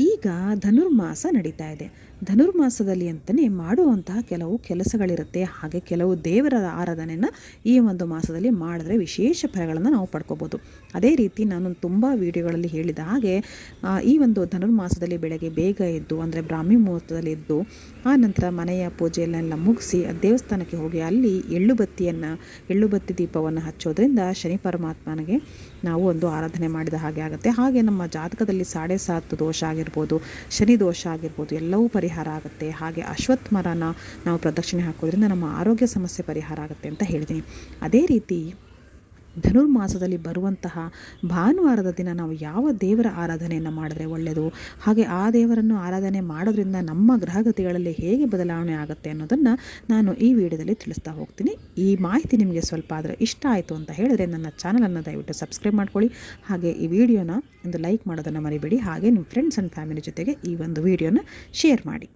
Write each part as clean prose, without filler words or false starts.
ಈಗ ಧನುರ್ಮಾಸ ನಡೀತಾ ಇದೆ. ಧನುರ್ಮಾಸದಲ್ಲಿ ಅಂತಲೇ ಮಾಡುವಂತಹ ಕೆಲವು ಕೆಲಸಗಳಿರುತ್ತೆ. ಹಾಗೆ ಕೆಲವು ದೇವರ ಆರಾಧನೆಯನ್ನು ಈ ಒಂದು ಮಾಸದಲ್ಲಿ ಮಾಡಿದ್ರೆ ವಿಶೇಷ ಫಲಗಳನ್ನು ನಾವು ಪಡ್ಕೋಬೋದು. ಅದೇ ರೀತಿ ನಾನು ತುಂಬ ವಿಡಿಯೋಗಳಲ್ಲಿ ಹೇಳಿದ ಹಾಗೆ ಈ ಒಂದು ಧನುರ್ಮಾಸದಲ್ಲಿ ಬೆಳಗ್ಗೆ ಬೇಗ ಎದ್ದು ಅಂದರೆ ಬ್ರಾಹ್ಮಿ ಮುಹೂರ್ತದಲ್ಲಿ ಎದ್ದು ಆ ನಂತರ ಮನೆಯ ಪೂಜೆಯನ್ನೆಲ್ಲ ಮುಗಿಸಿ ದೇವಸ್ಥಾನಕ್ಕೆ ಹೋಗಿ ಅಲ್ಲಿ ಎಳ್ಳುಬತ್ತಿ ದೀಪವನ್ನು ಹಚ್ಚೋದ್ರಿಂದ ಶನಿ ಪರಮಾತ್ಮನಿಗೆ ನಾವು ಒಂದು ಆರಾಧನೆ ಮಾಡಿದ ಹಾಗೆ ಆಗುತ್ತೆ. ಹಾಗೆ ನಮ್ಮ ಜಾತಕದಲ್ಲಿ 7.5 ದೋಷ ಆಗಿರ್ಬೋದು, ಶನಿ ದೋಷ ಆಗಿರ್ಬೋದು, ಎಲ್ಲವೂ ಪರಿಹಾರ ಆಗುತ್ತೆ. ಹಾಗೆ ಅಶ್ವತ್ಥ ಮರನ ನಾವು ಪ್ರದಕ್ಷಿಣೆ ಹಾಕೋದ್ರಿಂದ ನಮ್ಮ ಆರೋಗ್ಯ ಸಮಸ್ಯೆ ಪರಿಹಾರ ಆಗುತ್ತೆ ಅಂತ ಹೇಳ್ತೀನಿ. ಅದೇ ರೀತಿ ಧನುರ್ಮಾಸದಲ್ಲಿ ಬರುವಂತಹ ಭಾನುವಾರದ ದಿನ ನಾವು ಯಾವ ದೇವರ ಆರಾಧನೆಯನ್ನು ಮಾಡಿದ್ರೆ ಒಳ್ಳೆಯದು, ಹಾಗೆ ಆ ದೇವರನ್ನು ಆರಾಧನೆ ಮಾಡೋದ್ರಿಂದ ನಮ್ಮ ಗ್ರಹಗತಿಗಳಲ್ಲಿ ಹೇಗೆ ಬದಲಾವಣೆ ಆಗುತ್ತೆ ಅನ್ನೋದನ್ನು ನಾನು ಈ ವಿಡಿಯೋದಲ್ಲಿ ತಿಳಿಸ್ತಾ ಹೋಗ್ತೀನಿ. ಈ ಮಾಹಿತಿ ನಿಮಗೆ ಸ್ವಲ್ಪ ಆದರೆ ಇಷ್ಟ ಆಯಿತು ಅಂತ ಹೇಳಿದ್ರೆ ನನ್ನ ಚಾನಲನ್ನು ದಯವಿಟ್ಟು ಸಬ್ಸ್ಕ್ರೈಬ್ ಮಾಡ್ಕೊಳ್ಳಿ. ಹಾಗೆ ಈ ವಿಡಿಯೋನ ಒಂದು ಲೈಕ್ ಮಾಡೋದನ್ನು ಮರಿಬೇಡಿ. ಹಾಗೆ ನಿಮ್ಮ ಫ್ರೆಂಡ್ಸ್ ಆ್ಯಂಡ್ ಫ್ಯಾಮಿಲಿ ಜೊತೆಗೆ ಈ ಒಂದು ವಿಡಿಯೋನ ಶೇರ್ ಮಾಡಿ.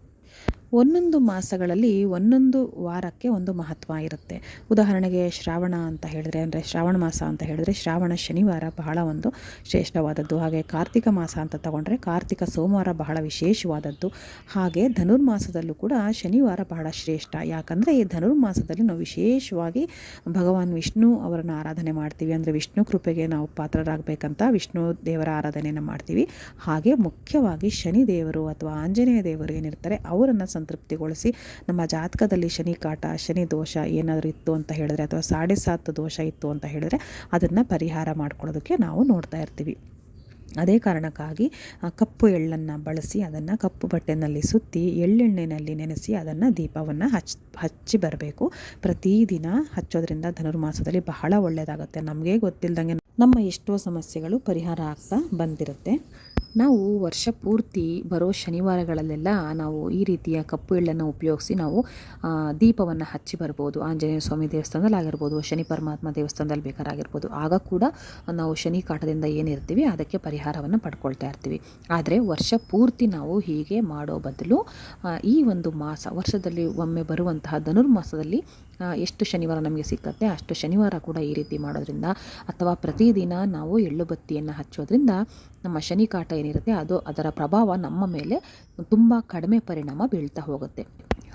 ಒಂದೊಂದು ಮಾಸಗಳಲ್ಲಿ ಒಂದೊಂದು ವಾರಕ್ಕೆ ಒಂದು ಮಹತ್ವ ಇರುತ್ತೆ. ಉದಾಹರಣೆಗೆ ಶ್ರಾವಣ ಅಂತ ಹೇಳಿದ್ರೆ ಅಂದರೆ ಶ್ರಾವಣ ಮಾಸ ಅಂತ ಹೇಳಿದ್ರೆ ಶ್ರಾವಣ ಶನಿವಾರ ಬಹಳ ಒಂದು ಶ್ರೇಷ್ಠವಾದದ್ದು. ಹಾಗೆ ಕಾರ್ತಿಕ ಮಾಸ ಅಂತ ತಗೊಂಡ್ರೆ ಕಾರ್ತಿಕ ಸೋಮವಾರ ಬಹಳ ವಿಶೇಷವಾದದ್ದು. ಹಾಗೆ ಧನುರ್ಮಾಸದಲ್ಲೂ ಕೂಡ ಶನಿವಾರ ಬಹಳ ಶ್ರೇಷ್ಠ. ಯಾಕಂದರೆ ಈ ಧನುರ್ಮಾಸದಲ್ಲಿ ನಾವು ವಿಶೇಷವಾಗಿ ಭಗವಾನ್ ವಿಷ್ಣು ಅವರನ್ನು ಆರಾಧನೆ ಮಾಡ್ತೀವಿ. ಅಂದರೆ ವಿಷ್ಣು ಕೃಪೆಗೆ ನಾವು ಪಾತ್ರರಾಗಬೇಕಂತ ವಿಷ್ಣು ದೇವರ ಆರಾಧನೆಯನ್ನು ಮಾಡ್ತೀವಿ. ಹಾಗೆ ಮುಖ್ಯವಾಗಿ ಶನಿ ದೇವರು ಅಥವಾ ಆಂಜನೇಯ ದೇವರು ಏನಿರ್ತಾರೆ ಅವರನ್ನು ಸಂತೃಪ್ತಿಗೊಳಿಸಿ ನಮ್ಮ ಜಾತಕದಲ್ಲಿ ಶನಿ ಕಾಟ, ಶನಿ ದೋಷ ಏನಾದರೂ ಇತ್ತು ಅಂತ ಹೇಳಿದ್ರೆ ಅಥವಾ 7.5 ದೋಷ ಇತ್ತು ಅಂತ ಹೇಳಿದ್ರೆ ಅದನ್ನು ಪರಿಹಾರ ಮಾಡ್ಕೊಳ್ಳೋದಕ್ಕೆ ನಾವು ನೋಡ್ತಾ ಇರ್ತೀವಿ. ಅದೇ ಕಾರಣಕ್ಕಾಗಿ ಕಪ್ಪು ಎಳ್ಳನ್ನು ಬಳಸಿ ಅದನ್ನು ಕಪ್ಪು ಬಟ್ಟೆನಲ್ಲಿ ಸುತ್ತಿ ಎಳ್ಳೆಣ್ಣೆಯಲ್ಲಿ ನೆನೆಸಿ ಅದನ್ನು ದೀಪವನ್ನು ಹಚ್ಚಿ ಬರಬೇಕು. ಪ್ರತಿದಿನ ಹಚ್ಚೋದ್ರಿಂದ ಧನುರ್ಮಾಸದಲ್ಲಿ ಬಹಳ ಒಳ್ಳೆಯದಾಗುತ್ತೆ. ನಮಗೆ ಗೊತ್ತಿಲ್ಲದಂಗೆ ನಮ್ಮ ಎಷ್ಟೋ ಸಮಸ್ಯೆಗಳು ಪರಿಹಾರ ಆಗ್ತಾ ಬಂದಿರುತ್ತೆ. ನಾವು ವರ್ಷ ಪೂರ್ತಿ ಬರೋ ಶನಿವಾರಗಳಲ್ಲೆಲ್ಲ ನಾವು ಈ ರೀತಿಯ ಕಪ್ಪು ಎಳ್ಳನ್ನು ಉಪಯೋಗಿಸಿ ನಾವು ದೀಪವನ್ನು ಹಚ್ಚಿ ಬರ್ಬೋದು. ಆಂಜನೇಯ ಸ್ವಾಮಿ ದೇವಸ್ಥಾನದಲ್ಲಿ ಆಗಿರ್ಬೋದು, ಶನಿ ಪರಮಾತ್ಮ ದೇವಸ್ಥಾನದಲ್ಲಿ ಬೇಕಾಗಿರ್ಬೋದು. ಆಗ ಕೂಡ ನಾವು ಶನಿ ಕಾಟದಿಂದ ಏನಿರ್ತೀವಿ ಅದಕ್ಕೆ ಪರಿಹಾರವನ್ನು ಪಡ್ಕೊಳ್ತಾ ಇರ್ತೀವಿ. ಆದರೆ ವರ್ಷ ಪೂರ್ತಿ ನಾವು ಹೀಗೆ ಮಾಡೋ ಬದಲು ಈ ಒಂದು ಮಾಸ ವರ್ಷದಲ್ಲಿ ಒಮ್ಮೆ ಬರುವಂತಹ ಧನುರ್ಮಾಸದಲ್ಲಿ ಎಷ್ಟು ಶನಿವಾರ ನಮಗೆ ಸಿಕ್ಕತ್ತೆ ಅಷ್ಟು ಶನಿವಾರ ಕೂಡ ಈ ರೀತಿ ಮಾಡೋದ್ರಿಂದ ಅಥವಾ ಪ್ರತಿದಿನ ನಾವು ಎಳ್ಳುಬತ್ತಿಯನ್ನು ಹಚ್ಚೋದ್ರಿಂದ ನಮ್ಮ ಶನಿ ಕಾಟ ಏನಿರುತ್ತೆ ಅದರ ಪ್ರಭಾವ ನಮ್ಮ ಮೇಲೆ ತುಂಬ ಕಡಿಮೆ ಪರಿಣಾಮ ಬೀಳ್ತಾ ಹೋಗುತ್ತೆ.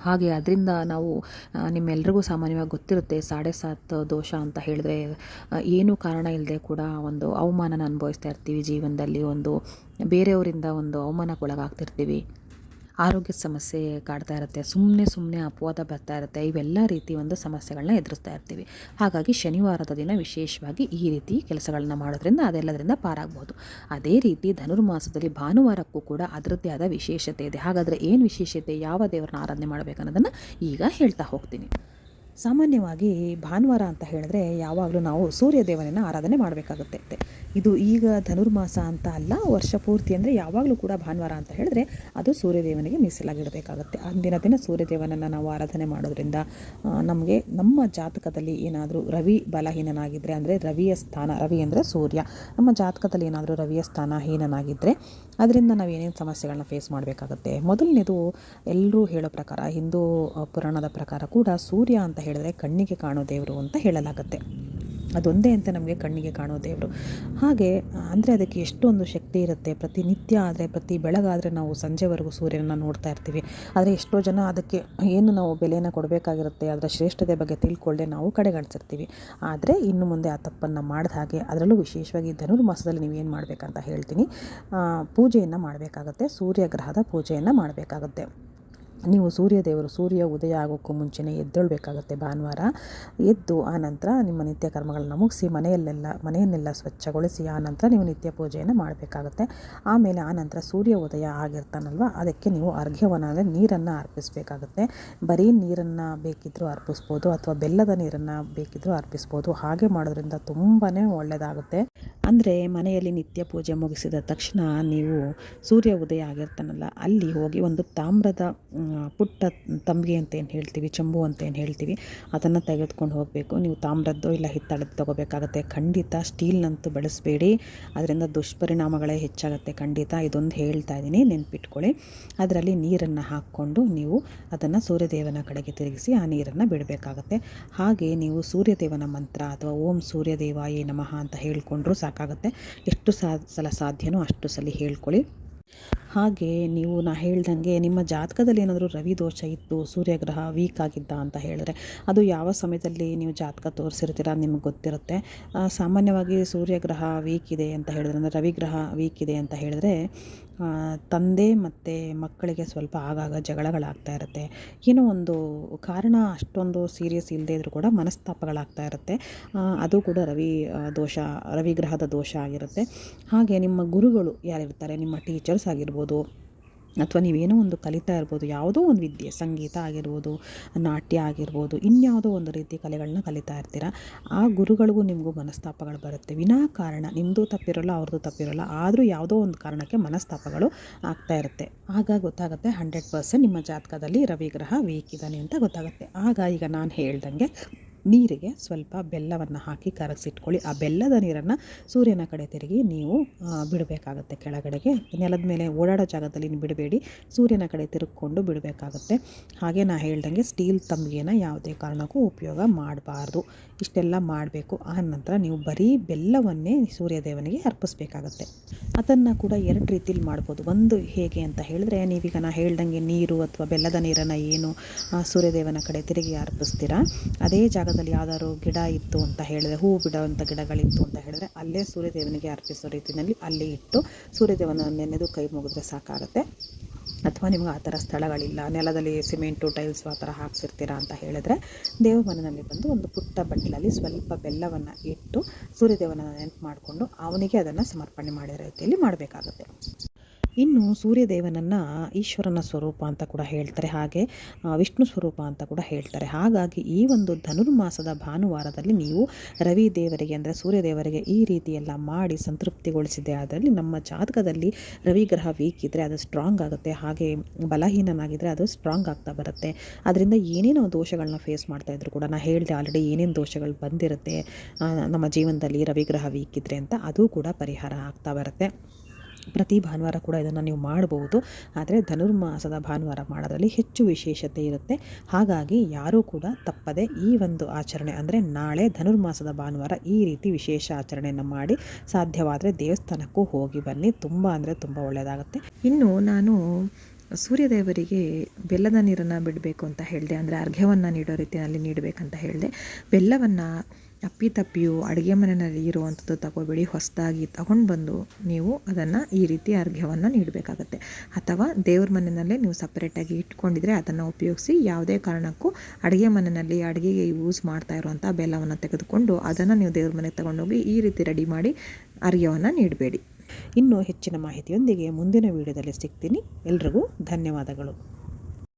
ಹಾಗೆ ಅದರಿಂದ ನಾವು ನಿಮ್ಮೆಲ್ರಿಗೂ ಸಾಮಾನ್ಯವಾಗಿ ಗೊತ್ತಿರುತ್ತೆ 7.5 ದೋಷ ಅಂತ ಹೇಳಿದ್ರೆ ಏನೂ ಕಾರಣ ಇಲ್ಲದೆ ಕೂಡ ಒಂದು ಅವಮಾನನ ಅನುಭವಿಸ್ತಾ ಇರ್ತೀವಿ. ಜೀವನದಲ್ಲಿ ಒಂದು ಬೇರೆಯವರಿಂದ ಒಂದು ಅವಮಾನಕ್ಕೊಳಗಾಗ್ತಿರ್ತೀವಿ. ಆರೋಗ್ಯ ಸಮಸ್ಯೆ ಕಾಡ್ತಾ ಇರುತ್ತೆ, ಸುಮ್ಮನೆ ಅಪವಾದ ಬರ್ತಾ ಇರುತ್ತೆ. ಇವೆಲ್ಲ ರೀತಿ ಒಂದು ಸಮಸ್ಯೆಗಳನ್ನ ಎದುರಿಸ್ತಾ ಇರ್ತೀವಿ. ಹಾಗಾಗಿ ಶನಿವಾರದ ದಿನ ವಿಶೇಷವಾಗಿ ಈ ರೀತಿ ಕೆಲಸಗಳನ್ನ ಮಾಡೋದ್ರಿಂದ ಅದೆಲ್ಲದರಿಂದ ಪಾರಾಗಬಹುದು. ಅದೇ ರೀತಿ ಧನುರ್ಮಾಸದಲ್ಲಿ ಭಾನುವಾರಕ್ಕೂ ಕೂಡ ಅದರದ್ದೇ ಆದ ವಿಶೇಷತೆ ಇದೆ. ಹಾಗಾದರೆ ಏನು ವಿಶೇಷತೆ, ಯಾವ ದೇವರನ್ನ ಆರಾಧನೆ ಮಾಡಬೇಕನ್ನೋದನ್ನು ಈಗ ಹೇಳ್ತಾ ಹೋಗ್ತೀನಿ. ಸಾಮಾನ್ಯವಾಗಿ ಭಾನುವಾರ ಅಂತ ಹೇಳಿದ್ರೆ ಯಾವಾಗಲೂ ನಾವು ಸೂರ್ಯ ದೇವನನ್ನು ಆರಾಧನೆ ಮಾಡಬೇಕಾಗುತ್ತೆ. ಇದು ಈಗ ಧನುರ್ಮಾಸ ಅಂತ ಅಲ್ಲ, ವರ್ಷ ಪೂರ್ತಿ ಅಂದರೆ ಯಾವಾಗಲೂ ಕೂಡ ಭಾನುವಾರ ಅಂತ ಹೇಳಿದ್ರೆ ಅದು ಸೂರ್ಯದೇವನಿಗೆ ಮೀಸಲಾಗಿಡಬೇಕಾಗುತ್ತೆ. ಅಂದಿನ ದಿನ ಸೂರ್ಯದೇವನನ್ನು ನಾವು ಆರಾಧನೆ ಮಾಡೋದ್ರಿಂದ ನಮಗೆ ನಮ್ಮ ಜಾತಕದಲ್ಲಿ ಏನಾದರೂ ರವಿ ಬಲಹೀನನಾಗಿದ್ದರೆ ಅಂದರೆ ರವಿ ಅಂದರೆ ಸೂರ್ಯ, ನಮ್ಮ ಜಾತಕದಲ್ಲಿ ಏನಾದರೂ ರವಿಯ ಸ್ಥಾನ ಹೀನನಾಗಿದ್ದರೆ ಅದರಿಂದ ನಾವು ಏನೇನು ಸಮಸ್ಯೆಗಳನ್ನ ಫೇಸ್ ಮಾಡಬೇಕಾಗುತ್ತೆ. ಮೊದಲನೇದು ಎಲ್ಲರೂ ಹೇಳೋ ಪ್ರಕಾರ ಹಿಂದೂ ಪುರಾಣದ ಪ್ರಕಾರ ಕೂಡ ಸೂರ್ಯ ಅಂತ ಹೇಳಿದ್ರೆ ಕಣ್ಣಿಗೆ ಕಾಣೋ ದೇವರು ಅಂತ ಹೇಳಲಾಗುತ್ತೆ. ಅದೊಂದೇ ಅಂತ ನಮಗೆ ಕಣ್ಣಿಗೆ ಕಾಣೋ ದೇವರು. ಹಾಗೆ ಅಂದರೆ ಅದಕ್ಕೆ ಎಷ್ಟೊಂದು ಶಕ್ತಿ ಇರುತ್ತೆ. ಪ್ರತಿನಿತ್ಯ ಆದರೆ ಪ್ರತಿ ಬೆಳಗಾದರೆ ನಾವು ಸಂಜೆವರೆಗೂ ಸೂರ್ಯನನ್ನು ನೋಡ್ತಾ ಇರ್ತೀವಿ. ಆದರೆ ಎಷ್ಟೋ ಜನ ಅದಕ್ಕೆ ಏನು ನಾವು ಬೆಲೆಯನ್ನು ಕೊಡಬೇಕಾಗಿರುತ್ತೆ, ಅದರ ಶ್ರೇಷ್ಠತೆ ಬಗ್ಗೆ ತಿಳ್ಕೊಳ್ಳದೆ ನಾವು ಕಡೆಗಣಿಸಿರ್ತೀವಿ. ಆದರೆ ಇನ್ನು ಮುಂದೆ ಆ ತಪ್ಪನ್ನು ಮಾಡಿದ ಹಾಗೆ ಅದರಲ್ಲೂ ವಿಶೇಷವಾಗಿ ಧನುರ್ಮಾಸದಲ್ಲಿ ನೀವೇನು ಮಾಡಬೇಕಂತ ಹೇಳ್ತೀನಿ. ಪೂಜೆಯನ್ನು ಮಾಡಬೇಕಾಗತ್ತೆ, ಸೂರ್ಯ ಗ್ರಹದ ಪೂಜೆಯನ್ನು ಮಾಡಬೇಕಾಗತ್ತೆ. ನೀವು ಸೂರ್ಯ ಉದಯ ಆಗೋಕ್ಕೂ ಮುಂಚೆನೇ ಎದ್ದೇಳಬೇಕಾಗತ್ತೆ ಭಾನುವಾರ. ಎದ್ದು ಆನಂತರ ನಿಮ್ಮ ನಿತ್ಯ ಕರ್ಮಗಳನ್ನು ಮುಗಿಸಿ ಮನೆಯನ್ನೆಲ್ಲ ಸ್ವಚ್ಛಗೊಳಿಸಿ ಆನಂತರ ನೀವು ನಿತ್ಯ ಪೂಜೆಯನ್ನು ಮಾಡಬೇಕಾಗತ್ತೆ. ಆಮೇಲೆ ಆನಂತರ ಸೂರ್ಯ ಉದಯ ಆಗಿರ್ತಾನಲ್ವ ಅದಕ್ಕೆ ನೀವು ಅರ್ಘ್ಯವನ್ನು ಅಂದರೆ ನೀರನ್ನು ಅರ್ಪಿಸಬೇಕಾಗತ್ತೆ. ಬರೀ ನೀರನ್ನು ಬೇಕಿದ್ದರೂ ಅರ್ಪಿಸ್ಬೋದು ಅಥವಾ ಬೆಲ್ಲದ ನೀರನ್ನು ಬೇಕಿದ್ದರೂ ಅರ್ಪಿಸ್ಬೋದು. ಹಾಗೆ ಮಾಡೋದ್ರಿಂದ ತುಂಬಾ ಒಳ್ಳೆಯದಾಗುತ್ತೆ. ಅಂದರೆ ಮನೆಯಲ್ಲಿ ನಿತ್ಯ ಪೂಜೆ ಮುಗಿಸಿದ ತಕ್ಷಣ ನೀವು ಸೂರ್ಯ ಉದಯ ಆಗಿರ್ತಾನಲ್ಲ ಅಲ್ಲಿ ಹೋಗಿ ಒಂದು ತಾಮ್ರದ ಪುಟ್ಟ ತಂಬಿಗೆ ಅಂತ ಏನು ಹೇಳ್ತೀವಿ, ಚೆಂಬು ಅಂತ ಏನು ಹೇಳ್ತೀವಿ, ಅದನ್ನು ತೆಗೆದುಕೊಂಡು ಹೋಗಬೇಕು. ನೀವು ತಾಮ್ರದ್ದು ಇಲ್ಲ ಹಿತ್ತಾಳದ್ದು ತೊಗೋಬೇಕಾಗತ್ತೆ. ಖಂಡಿತ ಸ್ಟೀಲ್ನಂತೂ ಬಳಸಬೇಡಿ, ಅದರಿಂದ ದುಷ್ಪರಿಣಾಮಗಳೇ ಹೆಚ್ಚಾಗುತ್ತೆ ಖಂಡಿತ. ಇದೊಂದು ಹೇಳ್ತಾ ಇದ್ದೀನಿ, ನೆನ್ಪಿಟ್ಕೊಳ್ಳಿ. ಅದರಲ್ಲಿ ನೀರನ್ನು ಹಾಕ್ಕೊಂಡು ನೀವು ಅದನ್ನು ಸೂರ್ಯದೇವನ ಕಡೆಗೆ ತಿರುಗಿಸಿ ಆ ನೀರನ್ನು ಬಿಡಬೇಕಾಗತ್ತೆ. ಹಾಗೆ ನೀವು ಸೂರ್ಯದೇವನ ಮಂತ್ರ ಅಥವಾ ಓಂ ಸೂರ್ಯದೇವಾಯೇ ನಮಃ ಅಂತ ಹೇಳ್ಕೊಂಡ್ರೂ ಸಾಕಾಗುತ್ತೆ. ಎಷ್ಟು ಸಲ ಸಾಧ್ಯನೋ ಅಷ್ಟು ಸಲ ಹೇಳ್ಕೊಳ್ಳಿ. ಹಾಗೆ ನಾ ಹೇಳ್ದಂಗೆ ನಿಮ್ಮ ಜಾತಕದಲ್ಲಿ ಏನಾದರೂ ರವಿ ದೋಷ ಇತ್ತು, ಸೂರ್ಯಗ್ರಹ ವೀಕ್ ಆಗಿದ್ದ ಅಂತ ಹೇಳಿದ್ರೆ ಅದು ಯಾವ ಸಮಯದಲ್ಲಿ ನೀವು ಜಾತಕ ತೋರಿಸಿರ್ತೀರ ನಿಮಗೆ ಗೊತ್ತಿರುತ್ತೆ. ಸಾಮಾನ್ಯವಾಗಿ ಸೂರ್ಯಗ್ರಹ ವೀಕ್ ಇದೆ ಅಂತ ಹೇಳಿದ್ರೆ, ಅಂದರೆ ರವಿಗ್ರಹ ವೀಕ್ ಇದೆ ಅಂತ ಹೇಳಿದ್ರೆ ತಂದೆ ಮತ್ತು ಮಕ್ಕಳಿಗೆ ಸ್ವಲ್ಪ ಆಗಾಗ ಜಗಳಗಳಾಗ್ತಾ ಇರುತ್ತೆ. ಏನೋ ಒಂದು ಕಾರಣ ಅಷ್ಟೊಂದು ಸೀರಿಯಸ್ ಇಲ್ಲದೇ ಇದ್ರೂ ಕೂಡ ಮನಸ್ತಾಪಗಳಾಗ್ತಾ ಇರುತ್ತೆ. ಅದು ಕೂಡ ರವಿಗ್ರಹದ ದೋಷ ಆಗಿರುತ್ತೆ. ಹಾಗೆ ನಿಮ್ಮ ಗುರುಗಳು ಯಾರಿರ್ತಾರೆ, ನಿಮ್ಮ ಟೀಚರ್ಸ್ ಆಗಿರ್ಬೋದು, ಅಥವಾ ನೀವೇನೋ ಒಂದು ಕಲಿತಾ ಇರ್ಬೋದು, ಯಾವುದೋ ಒಂದು ವಿದ್ಯೆ, ಸಂಗೀತ ಆಗಿರ್ಬೋದು, ನಾಟ್ಯ ಆಗಿರ್ಬೋದು, ಇನ್ಯಾವುದೋ ಒಂದು ರೀತಿ ಕಲೆಗಳನ್ನ ಕಲಿತಾ ಇರ್ತೀರ. ಆ ಗುರುಗಳಿಗೂ ನಿಮಗೂ ಮನಸ್ತಾಪಗಳು ಬರುತ್ತೆ. ವಿನಾಕಾರಣ ನಿಮ್ಮದು ತಪ್ಪಿರೋಲ್ಲ, ಅವ್ರದ್ದು ತಪ್ಪಿರೋಲ್ಲ, ಆದರೂ ಯಾವುದೋ ಒಂದು ಕಾರಣಕ್ಕೆ ಮನಸ್ತಾಪಗಳು ಆಗ್ತಾ ಇರುತ್ತೆ. ಆಗ ಗೊತ್ತಾಗುತ್ತೆ 100% ನಿಮ್ಮ ಜಾತಕದಲ್ಲಿ ರವಿಗ್ರಹ ವೀಕ್ ಇದ್ದಾನೆ ಅಂತ ಗೊತ್ತಾಗುತ್ತೆ. ಆಗ ಈಗ ನಾನು ಹೇಳ್ದಂಗೆ ನೀರಿಗೆ ಸ್ವಲ್ಪ ಬೆಲ್ಲವನ್ನು ಹಾಕಿ ಕರಗಿಸಿಟ್ಕೊಳ್ಳಿ. ಆ ಬೆಲ್ಲದ ನೀರನ್ನು ಸೂರ್ಯನ ಕಡೆ ತಿರುಗಿ ನೀವು ಬಿಡಬೇಕಾಗತ್ತೆ. ಕೆಳಗಡೆಗೆ ನೆಲದ ಮೇಲೆ ಓಡಾಡೋ ಜಾಗದಲ್ಲಿ ಬಿಡಬೇಡಿ, ಸೂರ್ಯನ ಕಡೆ ತಿರುಗಿಕೊಂಡು ಬಿಡಬೇಕಾಗತ್ತೆ. ಹಾಗೆ ನಾನು ಹೇಳ್ದಂಗೆ ಸ್ಟೀಲ್ ತಂಬಿಗೆನ ಯಾವುದೇ ಕಾರಣಕ್ಕೂ ಉಪಯೋಗ ಮಾಡಬಾರ್ದು. ಇಷ್ಟೆಲ್ಲ ಮಾಡಬೇಕು. ಆ ನಂತರ ನೀವು ಬರೀ ಬೆಲ್ಲವನ್ನೇ ಸೂರ್ಯದೇವನಿಗೆ ಅರ್ಪಿಸ್ಬೇಕಾಗತ್ತೆ. ಅದನ್ನು ಕೂಡ 2 ರೀತಿಲಿ ಮಾಡ್ಬೋದು. ಒಂದು ಹೇಗೆ ಅಂತ ಹೇಳಿದ್ರೆ, ನೀವೀಗ ನಾನು ಹೇಳ್ದಂಗೆ ನೀರು ಅಥವಾ ಬೆಲ್ಲದ ನೀರನ್ನು ಏನು ಸೂರ್ಯದೇವನ ಕಡೆ ತಿರುಗಿ ಅರ್ಪಿಸ್ತೀರಾ, ಅದೇ ಜಾಗದಲ್ಲಿ ಯಾವ್ದಾದ್ರು ಗಿಡ ಇತ್ತು ಅಂತ ಹೇಳಿದ್ರೆ, ಹೂವು ಬಿಡುವಂಥ ಗಿಡಗಳಿತ್ತು ಅಂತ ಹೇಳಿದ್ರೆ, ಅಲ್ಲೇ ಸೂರ್ಯದೇವನಿಗೆ ಅರ್ಪಿಸೋ ರೀತಿಯಲ್ಲಿ ಅಲ್ಲಿ ಇಟ್ಟು ಸೂರ್ಯದೇವನ ನೆನೆದು ಕೈ ಮುಗಿದ್ರೆ ಸಾಕಾಗುತ್ತೆ. ಅಥವಾ ನಿಮ್ಗೆ ಆ ಥರ ಸ್ಥಳಗಳಿಲ್ಲ, ನೆಲದಲ್ಲಿ ಸಿಮೆಂಟು ಟೈಲ್ಸು ಆ ಥರ ಹಾಕ್ಸಿರ್ತೀರಾ ಅಂತ ಹೇಳಿದ್ರೆ, ದೇವ್ರ ಮನೆಯಲ್ಲಿ ಬಂದು ಒಂದು ಪುಟ್ಟ ಬಟ್ಟಲಲ್ಲಿ ಸ್ವಲ್ಪ ಬೆಲ್ಲವನ್ನು ಇಟ್ಟು ಸೂರ್ಯದೇವನ ನೆನಪು ಮಾಡಿಕೊಂಡು ಅವನಿಗೆ ಅದನ್ನು ಸಮರ್ಪಣೆ ಮಾಡಿರೋ ರೀತಿಯಲ್ಲಿ ಮಾಡಬೇಕಾಗುತ್ತೆ. ಇನ್ನು ಸೂರ್ಯದೇವನನ್ನು ಈಶ್ವರನ ಸ್ವರೂಪ ಅಂತ ಕೂಡ ಹೇಳ್ತಾರೆ, ಹಾಗೆ ವಿಷ್ಣು ಸ್ವರೂಪ ಅಂತ ಕೂಡ ಹೇಳ್ತಾರೆ. ಹಾಗಾಗಿ ಈ ಒಂದು ಧನುರ್ಮಾಸದ ಭಾನುವಾರದಲ್ಲಿ ನೀವು ರವಿ ದೇವರಿಗೆ, ಅಂದರೆ ಸೂರ್ಯದೇವರಿಗೆ ಈ ರೀತಿ ಎಲ್ಲ ಮಾಡಿ ಸಂತೃಪ್ತಿಗೊಳಿಸಿದೆ ಅದರಲ್ಲಿ ನಮ್ಮ ಜಾತಕದಲ್ಲಿ ರವಿಗ್ರಹ ವೀಕ್ ಇದ್ದರೆ ಅದು ಸ್ಟ್ರಾಂಗ್ ಆಗುತ್ತೆ, ಹಾಗೆ ಬಲಹೀನನಾಗಿದ್ದರೆ ಅದು ಸ್ಟ್ರಾಂಗ್ ಆಗ್ತಾ ಬರುತ್ತೆ. ಅದರಿಂದ ಏನೇನೋ ದೋಷಗಳನ್ನ ಫೇಸ್ ಮಾಡ್ತಾ ಇದ್ರು ಕೂಡ, ನಾನು ಹೇಳಿದೆ ಆಲ್ರೆಡಿ ಏನೇನು ದೋಷಗಳು ಬಂದಿರುತ್ತೆ ನಮ್ಮ ಜೀವನದಲ್ಲಿ ರವಿಗ್ರಹ ವೀಕ್ ಇದ್ದರೆ ಅಂತ, ಅದು ಕೂಡ ಪರಿಹಾರ ಆಗ್ತಾ ಬರುತ್ತೆ. ಪ್ರತಿ ಭಾನುವಾರ ಕೂಡ ಇದನ್ನು ನೀವು ಮಾಡಬಹುದು, ಆದರೆ ಧನುರ್ಮಾಸದ ಭಾನುವಾರ ಮಾಡೋದ್ರಲ್ಲಿ ಹೆಚ್ಚು ವಿಶೇಷತೆ ಇರುತ್ತೆ. ಹಾಗಾಗಿ ಯಾರೂ ಕೂಡ ತಪ್ಪದೆ ಈ ಒಂದು ಆಚರಣೆ, ಅಂದರೆ ನಾಳೆ ಧನುರ್ಮಾಸದ ಭಾನುವಾರ ಈ ರೀತಿ ವಿಶೇಷ ಆಚರಣೆಯನ್ನು ಮಾಡಿ, ಸಾಧ್ಯವಾದರೆ ದೇವಸ್ಥಾನಕ್ಕೂ ಹೋಗಿ ಬನ್ನಿ. ತುಂಬ ಅಂದರೆ ತುಂಬ ಒಳ್ಳೆಯದಾಗುತ್ತೆ. ಇನ್ನು ನಾನು ಸೂರ್ಯದೇವರಿಗೆ ಬೆಲ್ಲದ ನೀರನ್ನು ಬಿಡಬೇಕು ಅಂತ ಹೇಳಿದೆ, ಅಂದರೆ ಅರ್ಘ್ಯವನ್ನು ನೀಡೋ ರೀತಿಯಲ್ಲಿ ನೀಡಬೇಕಂತ ಹೇಳಿದೆ. ಬೆಲ್ಲವನ್ನು ಅಪ್ಪಿತಪ್ಪಿಯು ಅಡುಗೆ ಮನೆಯಲ್ಲಿ ಇರುವಂಥದ್ದು ತಗೋಬೇಡಿ, ಹೊಸದಾಗಿ ತಗೊಂಡು ಬಂದು ನೀವು ಅದನ್ನು ಈ ರೀತಿ ಅರ್ಘ್ಯವನ್ನು ನೀಡಬೇಕಾಗತ್ತೆ. ಅಥವಾ ದೇವ್ರ ಮನೆಯಲ್ಲೇ ನೀವು ಸಪ್ರೇಟಾಗಿ ಇಟ್ಕೊಂಡಿದ್ರೆ ಅದನ್ನು ಉಪಯೋಗಿಸಿ. ಯಾವುದೇ ಕಾರಣಕ್ಕೂ ಅಡುಗೆ ಮನೆಯಲ್ಲಿ ಅಡುಗೆಗೆ ಯೂಸ್ ಮಾಡ್ತಾ ಇರುವಂಥ ಬೆಲ್ಲವನ್ನು ತೆಗೆದುಕೊಂಡು ಅದನ್ನು ನೀವು ದೇವ್ರ ಮನೆಗೆ ತಗೊಂಡೋಗಿ ಈ ರೀತಿ ರೆಡಿ ಮಾಡಿ ಅರ್ಘ್ಯವನ್ನು ನೀಡಬೇಡಿ. ಇನ್ನೂ ಹೆಚ್ಚಿನ ಮಾಹಿತಿಯೊಂದಿಗೆ ಮುಂದಿನ ವಿಡಿಯೋದಲ್ಲಿ ಸಿಗ್ತೀನಿ. ಎಲ್ರಿಗೂ ಧನ್ಯವಾದಗಳು.